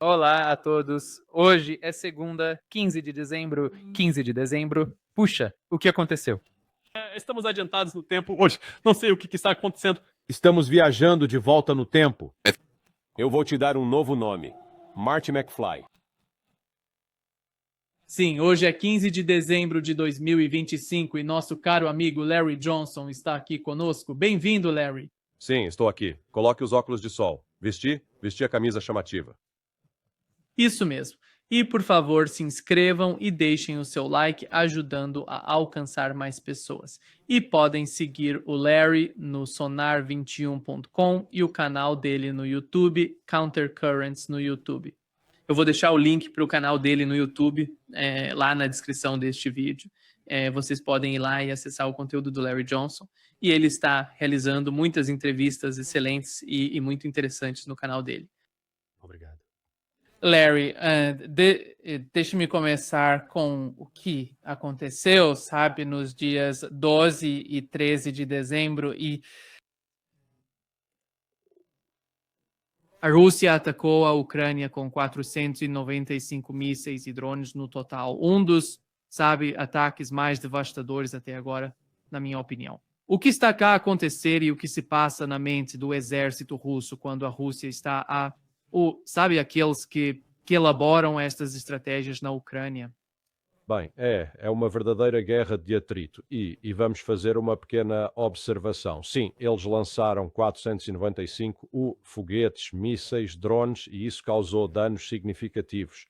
Olá a todos. Hoje é segunda, 15 de dezembro. 15 de dezembro. Puxa, o que aconteceu? Estamos adiantados no tempo hoje. Não sei o que está acontecendo. Estamos viajando de volta no tempo. Eu vou te dar um novo nome. Marty McFly. Sim, hoje é 15 de dezembro de 2025 e nosso caro amigo Larry Johnson está aqui conosco. Bem-vindo, Larry. Sim, estou aqui. Coloque os óculos de sol. Vesti a camisa chamativa. Isso mesmo. E por favor, se inscrevam e deixem o seu like, ajudando a alcançar mais pessoas. E podem seguir o Larry no sonar21.com e o canal dele no YouTube, Countercurrents no YouTube. Eu vou deixar o link para o canal dele no YouTube lá na descrição deste vídeo. Vocês podem ir lá e acessar o conteúdo do Larry Johnson. E ele está realizando muitas entrevistas excelentes e muito interessantes no canal dele. Obrigado. Larry, deixe-me começar com o que aconteceu, sabe, nos dias 12 e 13 de dezembro. E a Rússia atacou a Ucrânia com 495 mísseis e drones no total. Um dos, ataques mais devastadores até agora, na minha opinião. O que está cá a acontecer e o que se passa na mente do exército russo quando a Rússia está aqueles que elaboram estas estratégias na Ucrânia? Bem, é uma verdadeira guerra de atrito. E vamos fazer uma pequena observação. Sim, eles lançaram 495 foguetes, mísseis, drones, e isso causou danos significativos.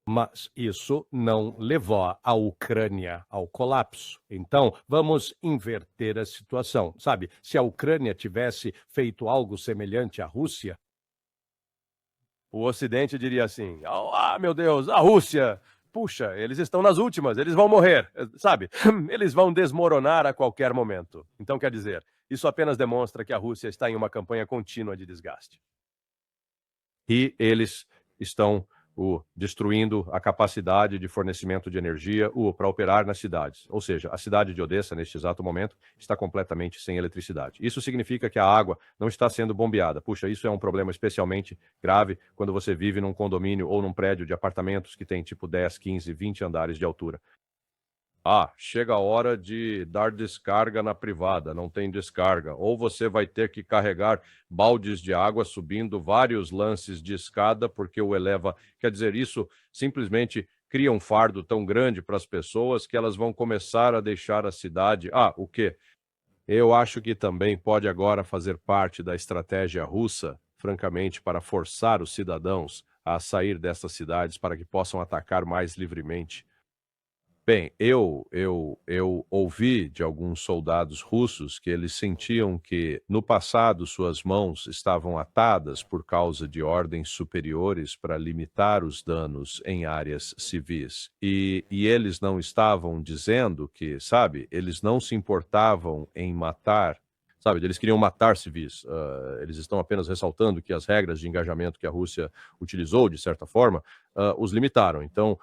Mas isso não levou a Ucrânia ao colapso. Então, vamos inverter a situação. Sabe, se a Ucrânia tivesse feito algo semelhante à Rússia, o Ocidente diria assim: ah, meu Deus, a Rússia, puxa, eles estão nas últimas, eles vão morrer, sabe? Eles vão desmoronar a qualquer momento. Então, quer dizer, isso apenas demonstra que a Rússia está em uma campanha contínua de desgaste. E eles estão destruindo a capacidade de fornecimento de energia para operar nas cidades. Ou seja, a cidade de Odessa, neste exato momento, está completamente sem eletricidade. Isso significa que a água não está sendo bombeada. Puxa, isso é um problema especialmente grave quando você vive num condomínio ou num prédio de apartamentos que tem tipo 10, 15, 20 andares de altura. Chega a hora de dar descarga na privada, não tem descarga. Ou você vai ter que carregar baldes de água subindo vários lances de escada, porque o eleva. Quer dizer, isso simplesmente cria um fardo tão grande para as pessoas que elas vão começar a deixar a cidade. O quê? Eu acho que também pode agora fazer parte da estratégia russa, francamente, para forçar os cidadãos a sair dessas cidades para que possam atacar mais livremente. Bem, eu ouvi de alguns soldados russos que eles sentiam que, no passado, suas mãos estavam atadas por causa de ordens superiores para limitar os danos em áreas civis. E eles não estavam dizendo que, eles não se importavam em matar, eles queriam matar civis. Eles estão apenas ressaltando que as regras de engajamento que a Rússia utilizou, de certa forma, os limitaram. Então,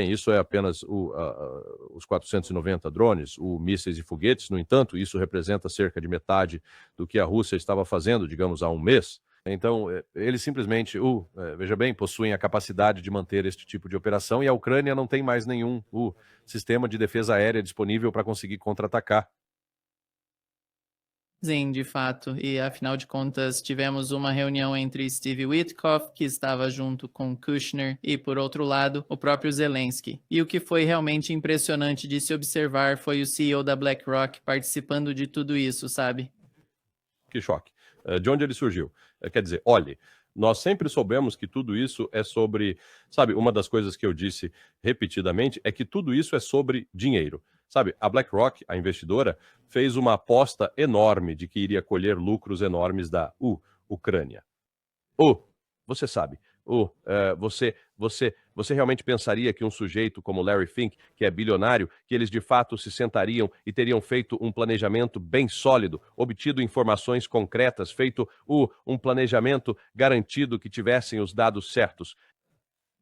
isso é apenas os 490 drones, mísseis e foguetes. No entanto, isso representa cerca de metade do que a Rússia estava fazendo, digamos, há um mês. Então, eles simplesmente, veja bem, possuem a capacidade de manter este tipo de operação, e a Ucrânia não tem mais nenhum sistema de defesa aérea disponível para conseguir contra-atacar. Sim, de fato. E afinal de contas, tivemos uma reunião entre Steve Witkoff, que estava junto com Kushner, e por outro lado, o próprio Zelensky. E o que foi realmente impressionante de se observar foi o CEO da BlackRock participando de tudo isso, sabe? Que choque. De onde ele surgiu? Quer dizer, olhe, nós sempre soubemos que tudo isso é sobre... uma das coisas que eu disse repetidamente é que tudo isso é sobre dinheiro. A BlackRock, a investidora, fez uma aposta enorme de que iria colher lucros enormes da Ucrânia. Você sabe, você realmente pensaria que um sujeito como Larry Fink, que é bilionário, que eles de fato se sentariam e teriam feito um planejamento bem sólido, obtido informações concretas, feito um planejamento garantido que tivessem os dados certos?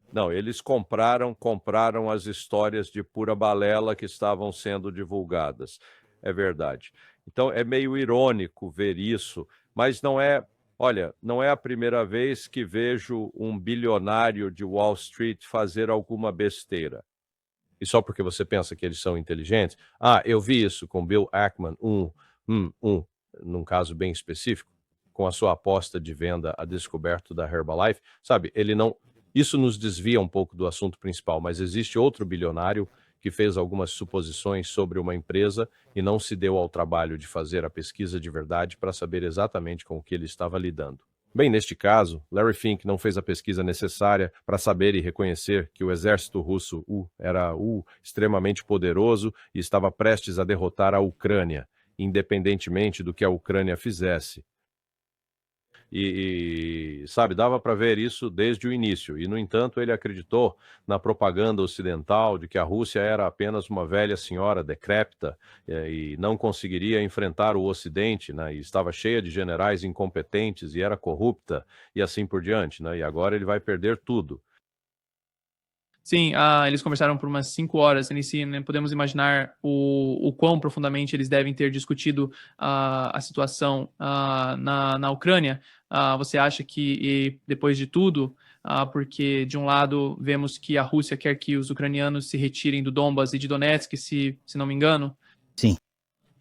Não, eles compraram as histórias de pura balela que estavam sendo divulgadas. É verdade. Então, é meio irônico ver isso, mas não é Olha, não é a primeira vez que vejo um bilionário de Wall Street fazer alguma besteira. E só porque você pensa que eles são inteligentes? Ah, eu vi isso com Bill Ackman, num caso bem específico, com a sua aposta de venda a descoberto da Herbalife. Sabe, ele não. Isso nos desvia um pouco do assunto principal, mas existe outro bilionário que fez algumas suposições sobre uma empresa e não se deu ao trabalho de fazer a pesquisa de verdade para saber exatamente com o que ele estava lidando. Bem, neste caso, Larry Fink não fez a pesquisa necessária para saber e reconhecer que o exército russo era extremamente poderoso e estava prestes a derrotar a Ucrânia, independentemente do que a Ucrânia fizesse. Sabe, dava para ver isso desde o início. E, no entanto, ele acreditou na propaganda ocidental de que a Rússia era apenas uma velha senhora decrépita e não conseguiria enfrentar o Ocidente, né? E estava cheia de generais incompetentes e era corrupta e assim por diante, né? E agora ele vai perder tudo. Sim, eles conversaram por umas 5 horas em si, né? Podemos imaginar o quão profundamente eles devem ter discutido a situação na Ucrânia. Você acha que, depois de tudo, porque de um lado vemos que a Rússia quer que os ucranianos se retirem do Donbas e de Donetsk, se não me engano, Sim.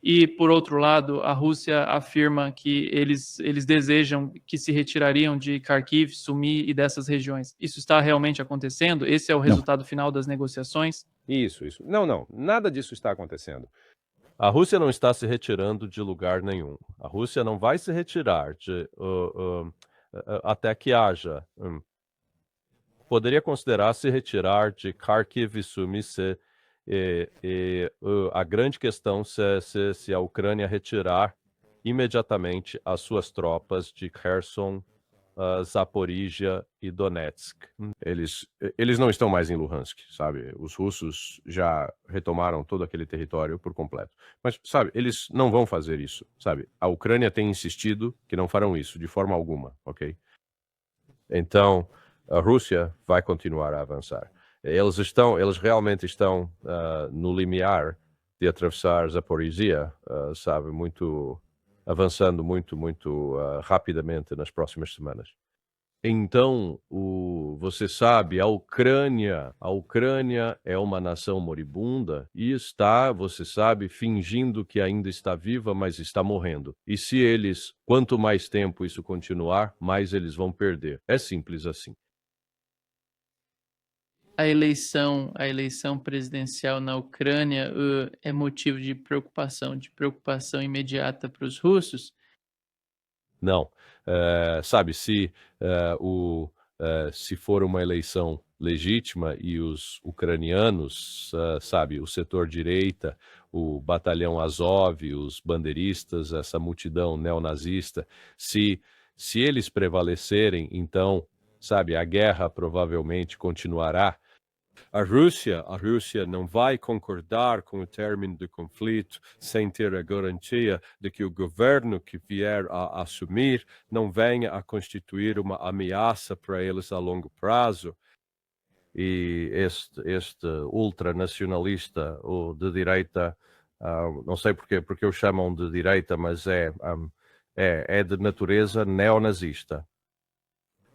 e, por outro lado, a Rússia afirma que eles desejam que se retirariam de Kharkiv, Sumi e dessas regiões. Isso está realmente acontecendo? Esse é o resultado final das negociações? Isso. Não, nada disso está acontecendo. A Rússia não está se retirando de lugar nenhum. A Rússia não vai se retirar até que haja. Poderia considerar se retirar de Kharkiv e Sumy a grande questão se a Ucrânia retirar imediatamente as suas tropas de Kherson, Zaporizhia e Donetsk. Eles não estão mais em Luhansk, sabe? Os russos já retomaram todo aquele território por completo. Mas, sabe, eles não vão fazer isso, sabe? A Ucrânia tem insistido que não farão isso de forma alguma, ok? Então, a Rússia vai continuar a avançar. Eles realmente estão no limiar de atravessar Zaporizhia, sabe, avançando muito rapidamente nas próximas semanas. Então, você sabe, a Ucrânia é uma nação moribunda e está, você sabe, fingindo que ainda está viva, mas está morrendo. E quanto mais tempo isso continuar, mais eles vão perder. É simples assim. A eleição presidencial na Ucrânia é motivo de preocupação imediata para os russos? Não. Sabe, se for uma eleição legítima e os ucranianos, sabe, o setor direita, o batalhão Azov, os bandeiristas, essa multidão neonazista, se eles prevalecerem, então, sabe, a guerra provavelmente continuará. A Rússia não vai concordar com o término do conflito sem ter a garantia de que o governo que vier a assumir não venha a constituir uma ameaça para eles a longo prazo. E este ultranacionalista, ou de direita, não sei porque o chamam de direita, mas é de natureza neonazista.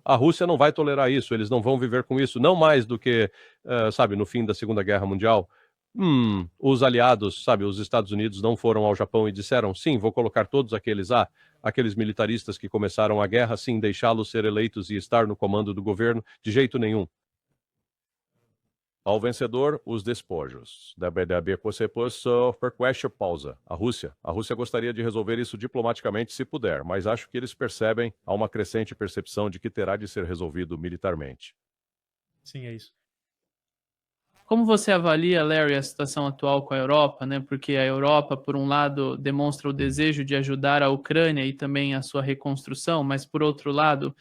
A Rússia não vai tolerar isso, eles não vão viver com isso, não mais do que, sabe, no fim da Segunda Guerra Mundial. Os aliados, sabe, os Estados Unidos não foram ao Japão e disseram, sim, vou colocar todos aqueles militaristas que começaram a guerra, sim, deixá-los ser eleitos e estar no comando do governo, de jeito nenhum. Ao vencedor, os despojos. Pausa. A Rússia gostaria de resolver isso diplomaticamente se puder, mas acho que eles percebem, há uma crescente percepção de que terá de ser resolvido militarmente. Sim, é isso. Como você avalia, Larry, a situação atual com a Europa, né? Porque a Europa, por um lado, demonstra o desejo de ajudar a Ucrânia e também a sua reconstrução, mas, por outro lado,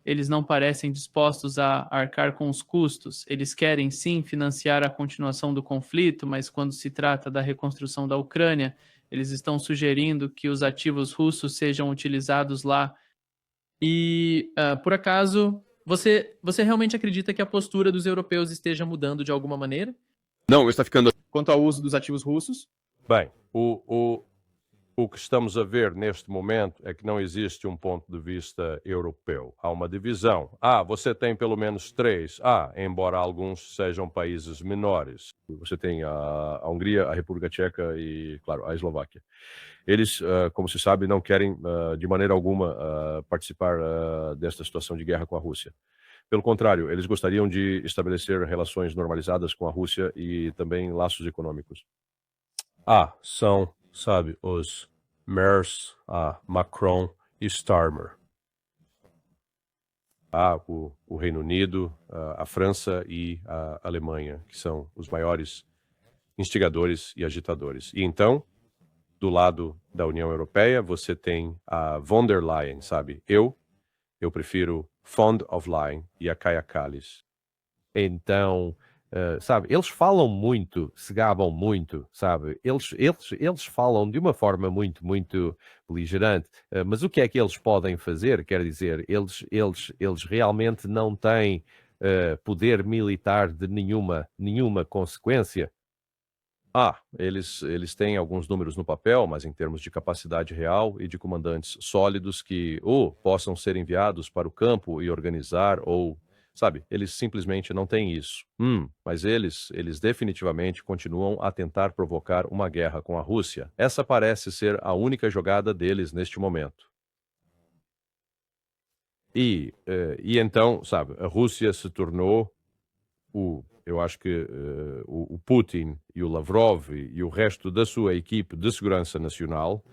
eles não parecem dispostos a arcar com os custos. Eles querem, sim, financiar a continuação do conflito, mas quando se trata da reconstrução da Ucrânia, eles estão sugerindo que os ativos russos sejam utilizados lá. E, por acaso, você realmente acredita que a postura dos europeus esteja mudando de alguma maneira? Não, está ficando. Quanto ao uso dos ativos russos? Bem, O que estamos a ver neste momento é que não existe um ponto de vista europeu. Há uma divisão. Você tem pelo menos três. Embora alguns sejam países menores. Você tem a Hungria, a República Tcheca e, claro, a Eslováquia. Eles, como se sabe, não querem de maneira alguma participar desta situação de guerra com a Rússia. Pelo contrário, eles gostariam de estabelecer relações normalizadas com a Rússia e também laços econômicos. São, sabe, os Merz, Macron e Starmer. O Reino Unido, a França e a Alemanha, que são os maiores instigadores e agitadores. E então, do lado da União Europeia, você tem a von der Leyen, sabe? Eu prefiro von der Leyen e a Kaja Kallas. Então, sabe, eles falam muito, se gabam muito, sabe? Eles falam de uma forma muito, muito beligerante. Mas o que é que eles podem fazer? Quer dizer, eles realmente não têm poder militar de nenhuma consequência. Eles têm alguns números no papel, mas em termos de capacidade real e de comandantes sólidos que possam ser enviados para o campo e organizar sabe, eles simplesmente não têm isso. Mas eles definitivamente continuam a tentar provocar uma guerra com a Rússia. Essa parece ser a única jogada deles neste momento. E então, sabe, a Rússia se tornou eu acho que o Putin e o Lavrov e o resto da sua equipe de segurança nacional,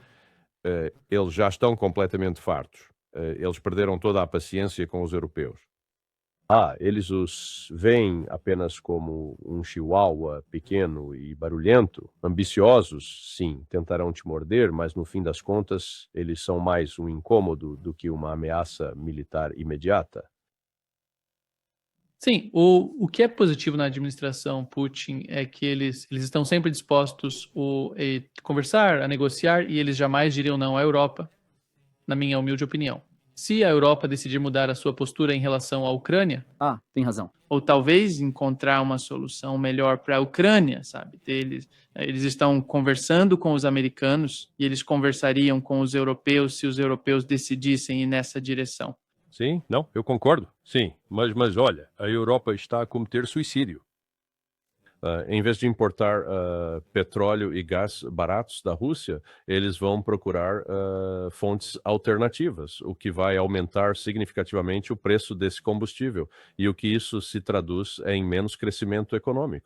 eles já estão completamente fartos. Eles perderam toda a paciência com os europeus. Eles os veem apenas como um chihuahua pequeno e barulhento. Ambiciosos, sim, tentarão te morder, mas no fim das contas, eles são mais um incômodo do que uma ameaça militar imediata. Sim, o que é positivo na administração Putin é que eles estão sempre dispostos a conversar, a negociar, e eles jamais diriam não à Europa, na minha humilde opinião. Se a Europa decidir mudar a sua postura em relação à Ucrânia, tem razão. ou talvez encontrar uma solução melhor para a Ucrânia, sabe? Eles estão conversando com os americanos e eles conversariam com os europeus se os europeus decidissem ir nessa direção. Sim, não, eu concordo, sim. Mas olha, a Europa está a cometer suicídio. Em vez de importar petróleo e gás baratos da Rússia, eles vão procurar fontes alternativas, o que vai aumentar significativamente o preço desse combustível, e o que isso se traduz em menos crescimento econômico.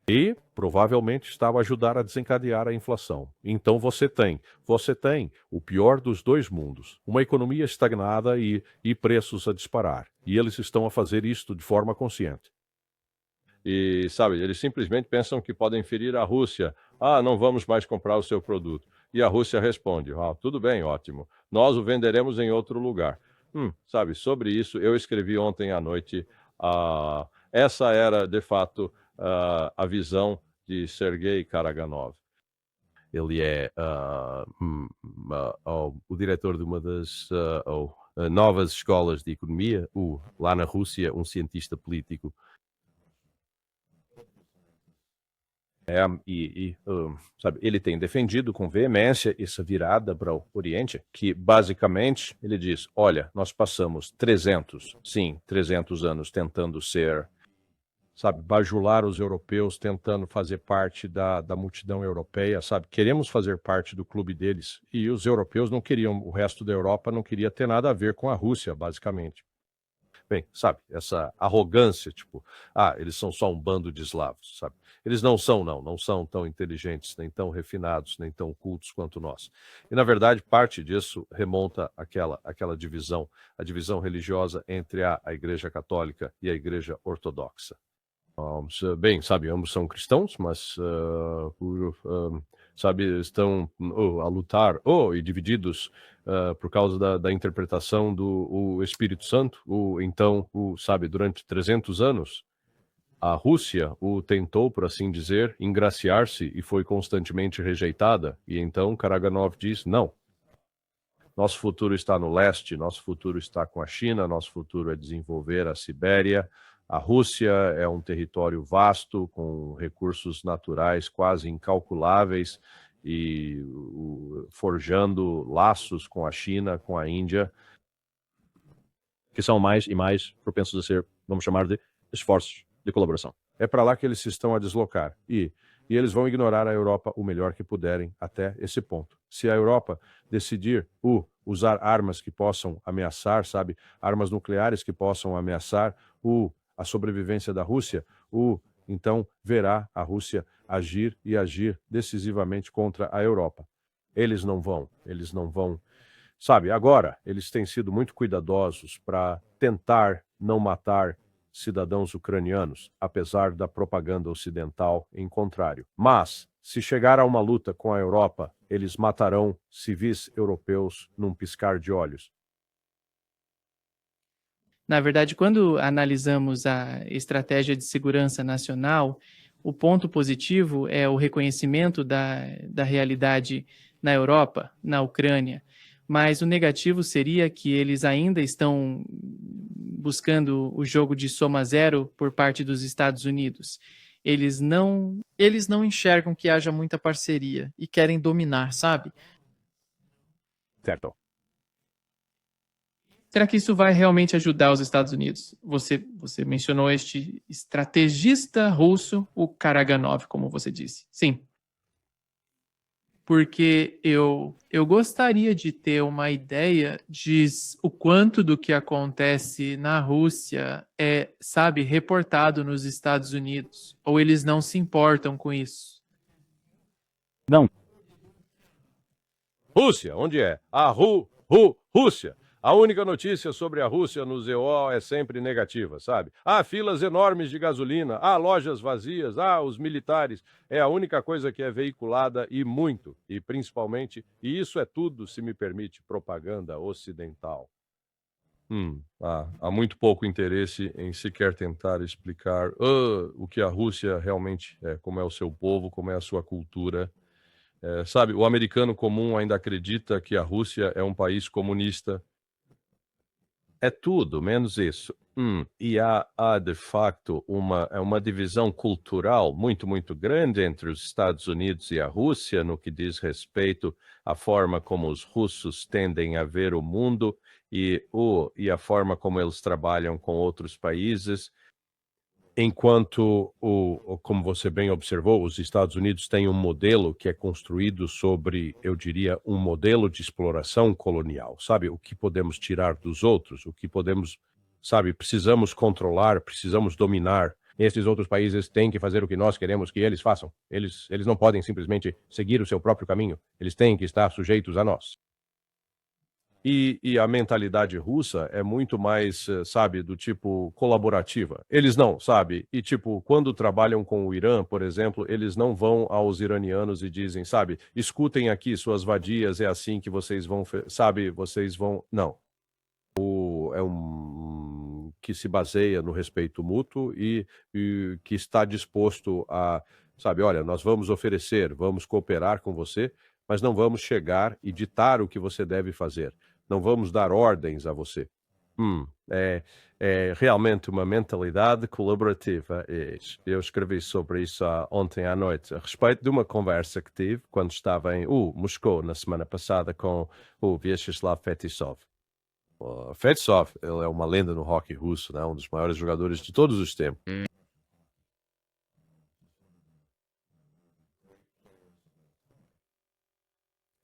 E provavelmente estava a ajudar a desencadear a inflação. Então você tem o pior dos dois mundos, uma economia estagnada e preços a disparar. E eles estão a fazer isto de forma consciente. E, sabe, eles simplesmente pensam que podem ferir a Rússia. Não vamos mais comprar o seu produto. E a Rússia responde, tudo bem, ótimo. Nós o venderemos em outro lugar. Sabe, sobre isso eu escrevi ontem à noite. Essa era, de fato, a visão de Sergei Karaganov. Ele é o diretor de uma das novas escolas de economia, lá na Rússia, um cientista político. Sabe, ele tem defendido com veemência essa virada para o Oriente, que basicamente ele diz, olha, nós passamos 300 anos tentando ser, sabe, bajular os europeus, tentando fazer parte da multidão europeia, sabe? Queremos fazer parte do clube deles. E os europeus não queriam, o resto da Europa não queria ter nada a ver com a Rússia, basicamente. Bem, sabe, essa arrogância, tipo, eles são só um bando de eslavos, sabe? Eles não são tão inteligentes, nem tão refinados, nem tão cultos quanto nós. E, na verdade, parte disso remonta àquela divisão, a divisão religiosa entre a Igreja Católica e a Igreja Ortodoxa. Bem, sabe, ambos são cristãos, mas, sabe, estão a lutar, e divididos por causa da interpretação do Espírito Santo, então, sabe, durante 300 anos, a Rússia tentou, por assim dizer, ingraciar-se e foi constantemente rejeitada, e então Karaganov diz, não, nosso futuro está no leste, nosso futuro está com a China, nosso futuro é desenvolver a Sibéria, A Rússia é um território vasto, com recursos naturais quase incalculáveis e forjando laços com a China, com a Índia, que são mais e mais propensos a ser, vamos chamar de, esforços de colaboração. É para lá que eles se estão a deslocar. E eles vão ignorar a Europa o melhor que puderem até esse ponto. Se a Europa decidir usar armas que possam ameaçar, sabe, armas nucleares que possam ameaçar a sobrevivência da Rússia, então verá a Rússia agir e agir decisivamente contra a Europa. Eles não vão. Sabe, agora, eles têm sido muito cuidadosos para tentar não matar cidadãos ucranianos, apesar da propaganda ocidental em contrário. Mas, se chegar a uma luta com a Europa, eles matarão civis europeus num piscar de olhos. Na verdade, quando analisamos a estratégia de segurança nacional, o ponto positivo é o reconhecimento da realidade na Europa, na Ucrânia, mas o negativo seria que eles ainda estão buscando o jogo de soma zero por parte dos Estados Unidos. Eles não enxergam que haja muita parceria e querem dominar, sabe? Certo. Será que isso vai realmente ajudar os Estados Unidos? Você mencionou este estrategista russo, o Karaganov, como você disse. Sim. Porque eu gostaria de ter uma ideia de o quanto do que acontece na Rússia é, sabe, reportado nos Estados Unidos. Ou eles não se importam com isso. Não. Rússia, onde é? Rússia. A única notícia sobre a Rússia no ZO é sempre negativa, sabe? Filas enormes de gasolina, lojas vazias, os militares. É a única coisa que é veiculada e muito, e principalmente, e isso é tudo, se me permite, propaganda ocidental. Há muito pouco interesse em sequer tentar explicar o que a Rússia realmente é, como é o seu povo, como é a sua cultura. Sabe, o americano comum ainda acredita que a Rússia é um país comunista. É tudo, menos isso. E há de facto uma divisão cultural muito, muito grande entre os Estados Unidos e a Rússia no que diz respeito à forma como os russos tendem a ver o mundo e a forma como eles trabalham com outros países. Enquanto, como você bem observou, os Estados Unidos têm um modelo que é construído sobre, eu diria, um modelo de exploração colonial. Sabe, o que podemos tirar dos outros, o que podemos, sabe, precisamos controlar, precisamos dominar. Esses outros países têm que fazer o que nós queremos que eles façam. Eles não podem simplesmente seguir o seu próprio caminho. Eles têm que estar sujeitos a nós. E a mentalidade russa é muito mais, sabe, do tipo colaborativa. Eles não, sabe? E tipo, quando trabalham com o Irã, por exemplo, eles não vão aos iranianos e dizem, sabe, escutem aqui suas vadias, é assim que vocês vão, sabe, vocês vão... Não. É que se baseia no respeito mútuo e que está disposto a, sabe, olha, nós vamos oferecer, vamos cooperar com você, mas não vamos chegar e ditar o que você deve fazer. Não vamos dar ordens a você. É realmente uma mentalidade colaborativa. Eu escrevi sobre isso ontem à noite, a respeito de uma conversa que tive quando estava em Moscou, na semana passada, com o Vyacheslav Fetisov. Fetisov, ele é uma lenda no hockey russo, né? Um dos maiores jogadores de todos os tempos.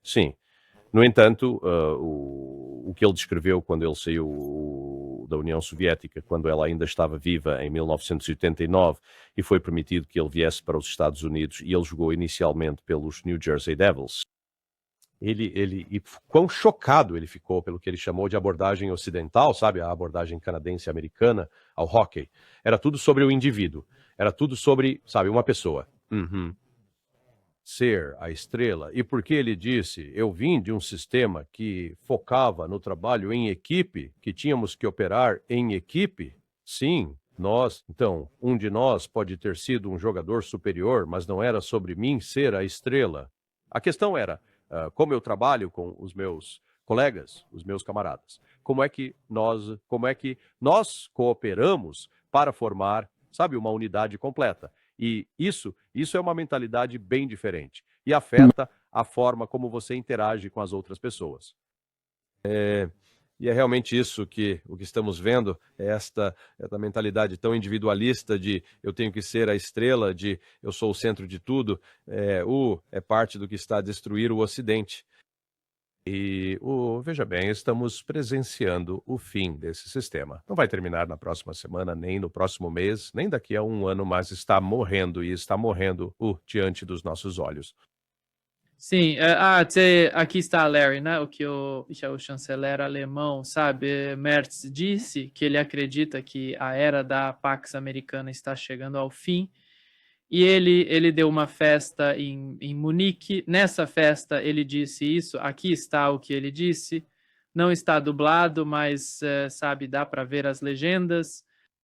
Sim. No entanto, o que ele descreveu quando ele saiu da União Soviética, quando ela ainda estava viva em 1989, e foi permitido que ele viesse para os Estados Unidos, e ele jogou inicialmente pelos New Jersey Devils. E quão chocado ele ficou pelo que ele chamou de abordagem ocidental, sabe, a abordagem canadense-americana ao hockey. Era tudo sobre o indivíduo, era tudo sobre, sabe, uma pessoa. Ser a estrela. E porque ele disse, eu vim de um sistema que focava no trabalho em equipe, que tínhamos que operar em equipe. Sim, nós. Então, um de nós pode ter sido um jogador superior, mas não era sobre mim ser a estrela. A questão era, como eu trabalho com os meus colegas, os meus camaradas, como é que nós cooperamos para formar, sabe, uma unidade completa. E isso é uma mentalidade bem diferente e afeta a forma como você interage com as outras pessoas. E é realmente isso que o que estamos vendo, é esta mentalidade tão individualista de eu tenho que ser a estrela, de eu sou o centro de tudo, é parte do que está a destruir o Ocidente. E veja bem, estamos presenciando o fim desse sistema. Não vai terminar na próxima semana, nem no próximo mês, nem daqui a um ano, mas está morrendo e está morrendo diante dos nossos olhos. Sim, aqui está Larry, né? O que o chanceler alemão, sabe, Merz, disse, que ele acredita que a era da Pax Americana está chegando ao fim. E ele deu uma festa em Munique. Nessa festa ele disse isso. Aqui está o que ele disse. Não está dublado, mas, sabe, dá para ver as legendas.